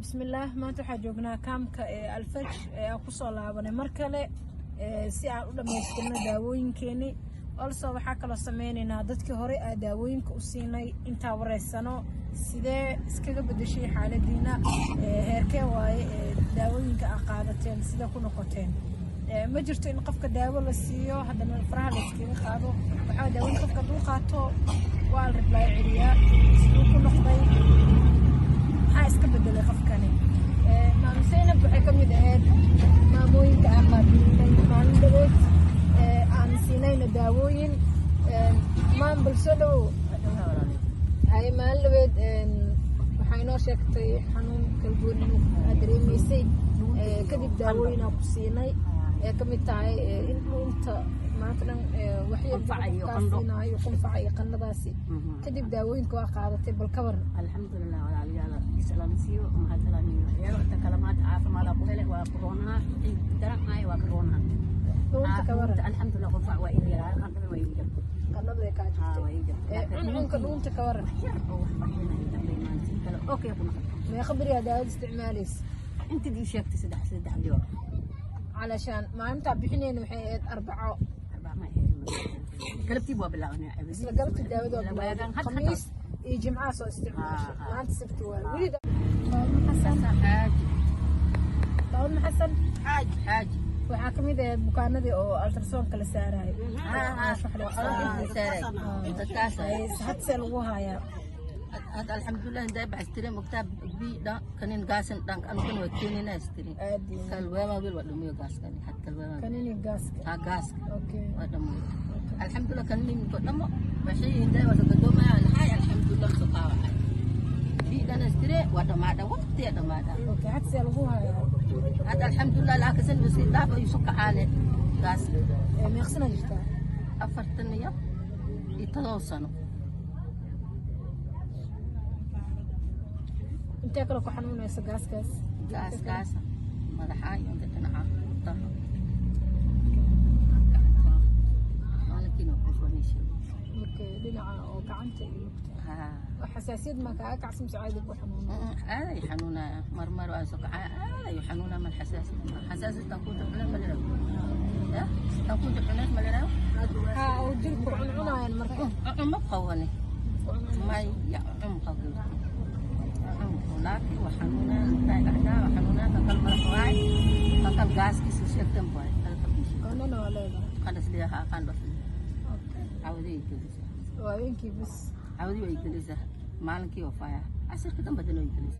بسم الله ما تحجوجنا كام كالفج أقصى لعبنا مركلة ساعة أولى ما يستلنا داوين كيني also waxaa kala sameeynaa dadkii hore daawooyinka u siinay inta wareysano sidee iskaga bedeshay xaaladiina heerkee waaye daawooyinka aad qaadateen sida ku noqoteen ma jirto in qofka daawo la siiyo hadana faraha la iskaga qaado waxa daawooyinka qofka uu qaato waa la reply celiyaa sidoo ku noqday ha iska bedelay qofkani maamsayna waxay ka mid ahayd maamooyinka aan qaadinay maalin dhaweyd aan siinayna daawooyin maan bulshadu ay maalin dhaweyd waxay noo sheegtay xanuun kalgoon inuu dareemaysay kadib daawooyin aan ku siinay ka mid tahay in inta maanta waxay qunfac iyo qannadaasi kadib daawooyinka waa qaadatay bal ka waran alxamdulilah walaalayaal islaamsiyo mahadcelinayo waxyaalo inta kalaamaad caafimaad ku helay waa corona daranay waa corona الحمد لله قنفع وإلي قنفع وإلي قنفع كاجبتي عنك دونت كورن اوكي ما يخبري هذا استعماليس انت دي شيكتي سدح اليوم علشان ما انت بحنين وحيد أربعة ما قلبتي بوا بالله انا قلبتي داود خميس يجي معاه سو استعمال ما انت سبت وليد حسن حاج حسن حاج waxaa kamid ah bukaanadii oo ultrasound kala saaray hadda lagu hayaa هذا الحمد لله ده بعستري مكتب بي ده كانين غاسن دانك أنا كانوا كينين أستري كالوما بيل ودمي غاس كاني حتى الوما كانين غاس غاس أوكي ودمي الحمد لله كانين قدامه بشيء ده وتقدم على الحياة الحمد لله سطاوة بي ده نستري ودم هذا وقت ده ما ده أوكي حتى لو هذا الحمد لله لكن بسيط ده يسوق على غاس ما يخسنا جدا أفرتني يتواصلوا انت كلك حنون يا gaas madaxa iyo dhinaca taho walakin okay dhinaca oo gacanta iyo xasaasiyad ma ka kacsan saacada ku xanuun ay xanuuna marmar waa soo kacay ay xanuuna mal xasaasiyad tan ku dhacna ma leeyahay tan ku dhacna ma leeyahay oo jirku cunayaan marka ma qawani may ya qawani laakiin waxanuuna taagada waxanuuna takal marxay takal gaas kiisu sheegtan bay qanana wala qadas liha qandas awdi waa weenkii bas awdi way gelisa maalinkii wafaya asirka dambadana way gelisa